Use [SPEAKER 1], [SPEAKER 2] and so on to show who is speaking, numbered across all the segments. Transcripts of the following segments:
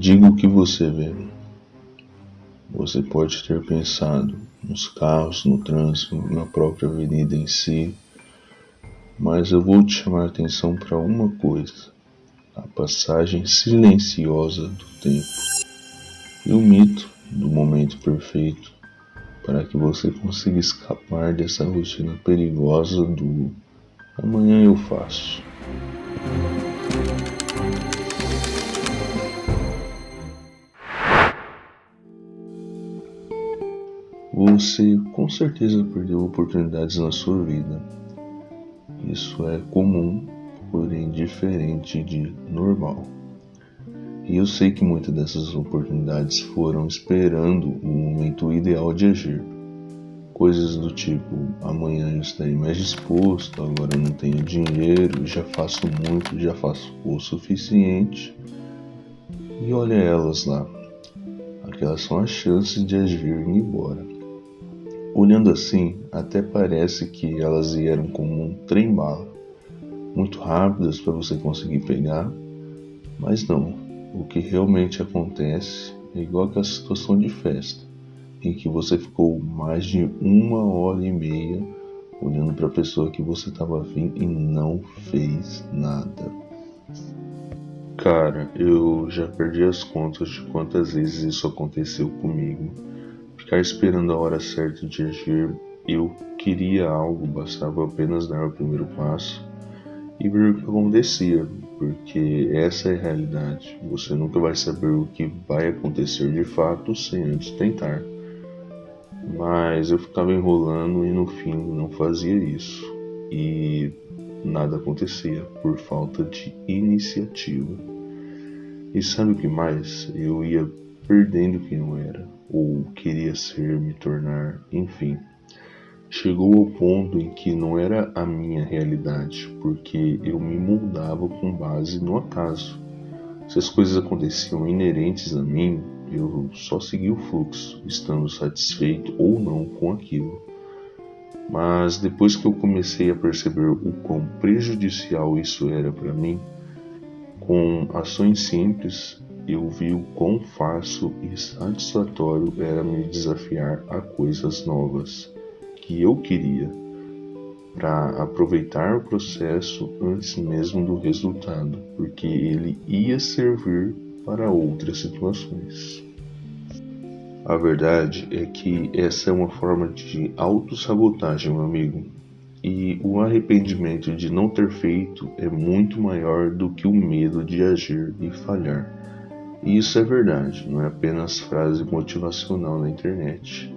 [SPEAKER 1] digo o que você vê. Você pode ter pensado nos carros, no trânsito, na própria avenida em si, mas eu vou te chamar a atenção para uma coisa: a passagem silenciosa do tempo e o mito do momento perfeito para que você consiga escapar dessa rotina perigosa do amanhã eu faço. Você com certeza perdeu oportunidades na sua vida. Isso é comum, porém diferente de normal. E eu sei que muitas dessas oportunidades foram esperando o momento ideal de agir. Coisas do tipo: amanhã eu estarei mais disposto, agora não tenho dinheiro, já faço muito, já faço o suficiente. E olha elas lá. Aquelas são as chances de agir e ir embora. Olhando assim, até parece que elas vieram como um trem-bala, muito rápidas para você conseguir pegar, mas não. O que realmente acontece é igual aquela situação de festa, em que você ficou mais de 1 hora e meia olhando para a pessoa que você estava afim e não fez nada. Cara, eu já perdi as contas de quantas vezes isso aconteceu comigo. Ficar esperando a hora certa de agir, eu queria algo, bastava apenas dar o primeiro passo e ver o que acontecia, porque essa é a realidade. Você nunca vai saber o que vai acontecer de fato sem antes tentar. Mas eu ficava enrolando e no fim não fazia isso. E nada acontecia por falta de iniciativa. E sabe o que mais? Eu ia perdendo quem eu era, ou queria ser, me tornar, enfim. Chegou ao ponto em que não era a minha realidade, porque eu me moldava com base no acaso. Se as coisas aconteciam inerentes a mim, eu só seguia o fluxo, estando satisfeito ou não com aquilo. Mas depois que eu comecei a perceber o quão prejudicial isso era para mim, com ações simples, eu vi o quão fácil e satisfatório era me desafiar a coisas novas que eu queria, para aproveitar o processo antes mesmo do resultado, porque ele ia servir para outras situações. A verdade é que essa é uma forma de autossabotagem, meu amigo. E o arrependimento de não ter feito é muito maior do que o medo de agir e falhar. E isso é verdade, não é apenas frase motivacional na internet.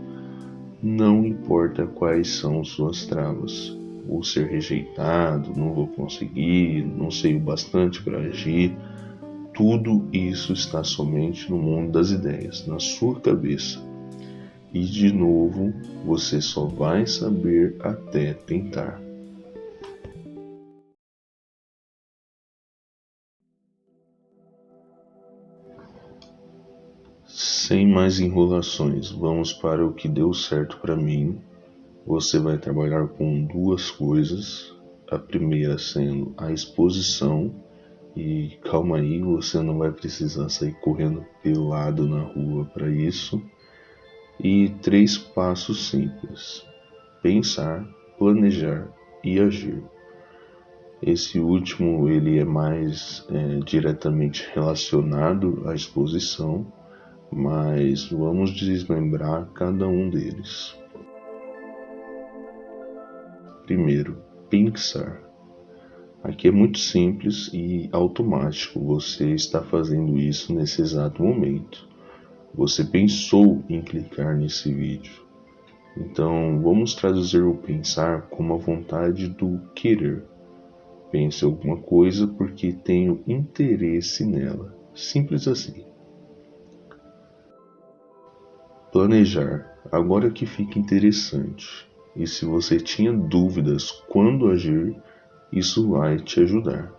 [SPEAKER 1] Não importa quais são suas travas. Vou ser rejeitado, não vou conseguir, não sei o bastante para agir. Tudo isso está somente no mundo das ideias, na sua cabeça. E de novo, você só vai saber até tentar. Sem mais enrolações, vamos para o que deu certo para mim. Você vai trabalhar com duas coisas. A primeira sendo a exposição. E calma aí, você não vai precisar sair correndo pelado na rua para isso. E 3 passos simples: pensar, planejar e agir. Esse último ele é mais diretamente relacionado à exposição, mas vamos desmembrar cada um deles. Primeiro, pensar. Aqui é muito simples e automático, você está fazendo isso nesse exato momento. Você pensou em clicar nesse vídeo. Então, vamos traduzir o pensar como a vontade do querer. Pense em alguma coisa porque tenho interesse nela. Simples assim. Planejar. Agora que fica interessante. E se você tinha dúvidas quando agir, isso vai te ajudar.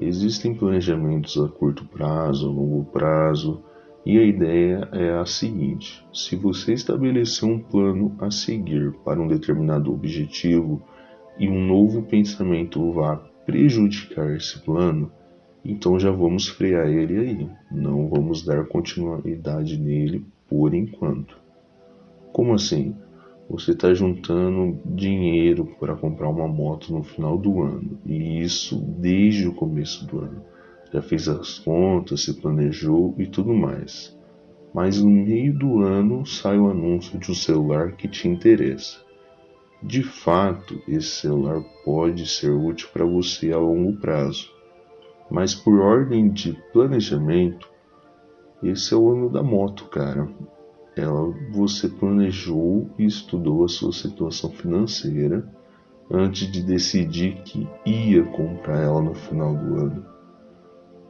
[SPEAKER 1] Existem planejamentos a curto prazo, a longo prazo, e a ideia é a seguinte: se você estabelecer um plano a seguir para um determinado objetivo e um novo pensamento vá prejudicar esse plano, Então já vamos frear ele aí. Não vamos dar continuidade nele por enquanto. Como assim? Você está juntando dinheiro para comprar uma moto no final do ano, e isso desde o começo do ano. Já fez as contas, se planejou e tudo mais. Mas no meio do ano sai o anúncio de um celular que te interessa. De fato, esse celular pode ser útil para você a longo prazo, mas por ordem de planejamento, esse é o ano da moto, cara. Você planejou e estudou a sua situação financeira antes de decidir que ia comprar ela no final do ano.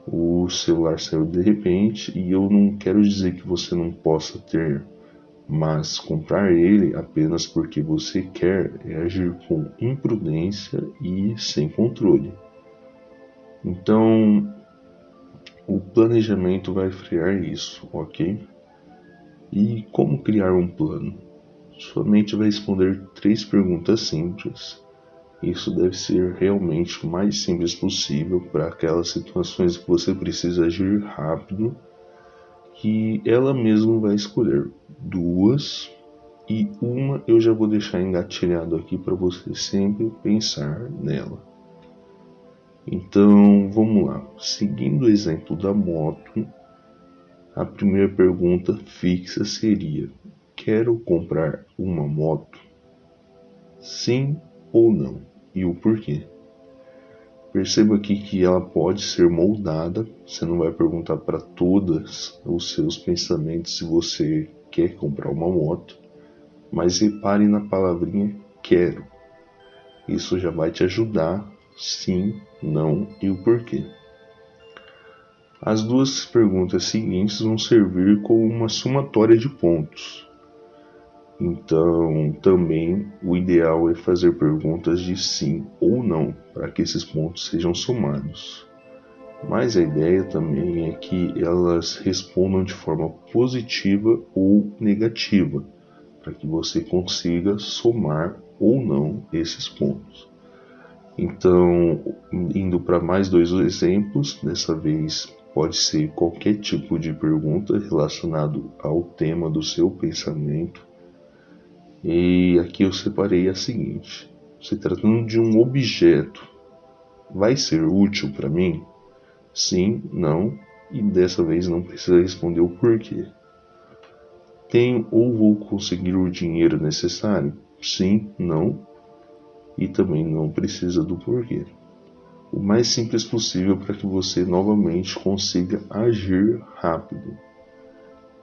[SPEAKER 1] O celular saiu de repente e eu não quero dizer que você não possa ter, mas comprar ele apenas porque você quer é agir com imprudência e sem controle. Então, o planejamento vai frear isso, ok? E como criar um plano? Sua mente vai responder 3 perguntas simples. Isso deve ser realmente o mais simples possível para aquelas situações que você precisa agir rápido, que ela mesma vai escolher 2 e uma eu já vou deixar engatilhado aqui para você sempre pensar nela. Então vamos lá. Seguindo o exemplo da moto, a primeira pergunta fixa seria: quero comprar uma moto? Sim ou não? E o porquê? Perceba aqui que ela pode ser moldada. Você não vai perguntar para todos os seus pensamentos se você quer comprar uma moto, mas repare na palavrinha quero. Isso já vai te ajudar, sim, não e o porquê. As 2 perguntas seguintes vão servir como uma somatória de pontos. Então, também o ideal é fazer perguntas de sim ou não, para que esses pontos sejam somados. Mas a ideia também é que elas respondam de forma positiva ou negativa, para que você consiga somar ou não esses pontos. Então, indo para mais 2 exemplos, dessa vez pode ser qualquer tipo de pergunta relacionado ao tema do seu pensamento. E aqui eu separei a seguinte: se tratando de um objeto, vai ser útil para mim? Sim, não, e dessa vez não precisa responder o porquê. Tenho ou vou conseguir o dinheiro necessário? Sim, não, e também não precisa do porquê. O mais simples possível para que você novamente consiga agir rápido.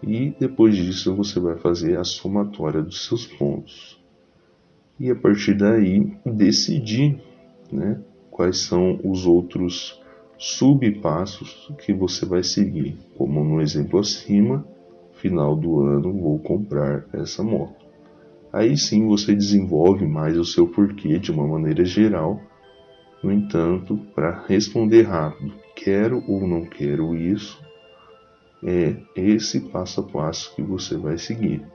[SPEAKER 1] E depois disso você vai fazer a somatória dos seus pontos. E a partir daí decidir, né, quais são os outros subpassos que você vai seguir. Como no exemplo acima, final do ano vou comprar essa moto. Aí sim você desenvolve mais o seu porquê de uma maneira geral. No entanto, para responder rápido, quero ou não quero isso, é esse passo a passo que você vai seguir.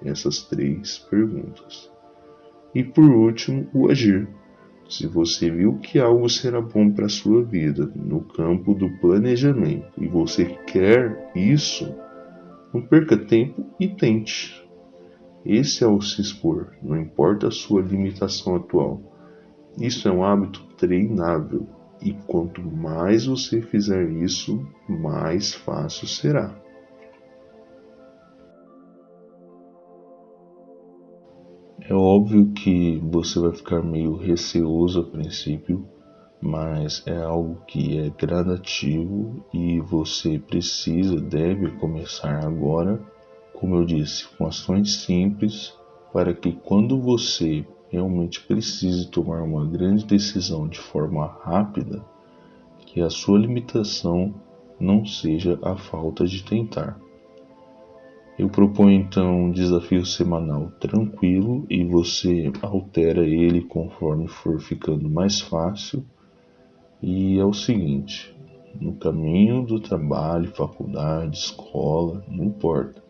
[SPEAKER 1] Essas 3 perguntas. E por último, o agir. Se você viu que algo será bom para a sua vida no campo do planejamento e você quer isso, não perca tempo e tente. Esse é o se expor, não importa a sua limitação atual. Isso é um hábito treinável e quanto mais você fizer isso, mais fácil será. É óbvio que você vai ficar meio receoso a princípio, mas é algo que é gradativo e você deve começar agora, como eu disse, com ações simples, para que quando você realmente precise tomar uma grande decisão de forma rápida, que a sua limitação não seja a falta de tentar. Eu proponho então um desafio semanal tranquilo e você altera ele conforme for ficando mais fácil. E é o seguinte: no caminho do trabalho, faculdade, escola, não importa.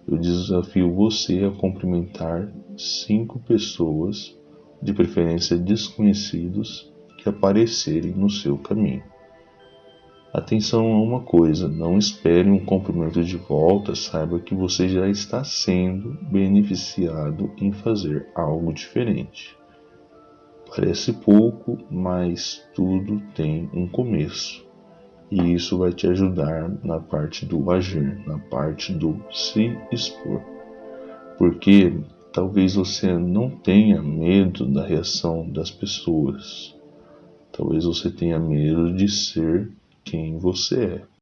[SPEAKER 1] Eu desafio você a cumprimentar 5 pessoas, de preferência desconhecidos, que aparecerem no seu caminho. Atenção a uma coisa, não espere um cumprimento de volta, saiba que você já está sendo beneficiado em fazer algo diferente. Parece pouco, mas tudo tem um começo. E isso vai te ajudar na parte do agir, na parte do se expor. Porque talvez você não tenha medo da reação das pessoas. Talvez você tenha medo de ser quem você é.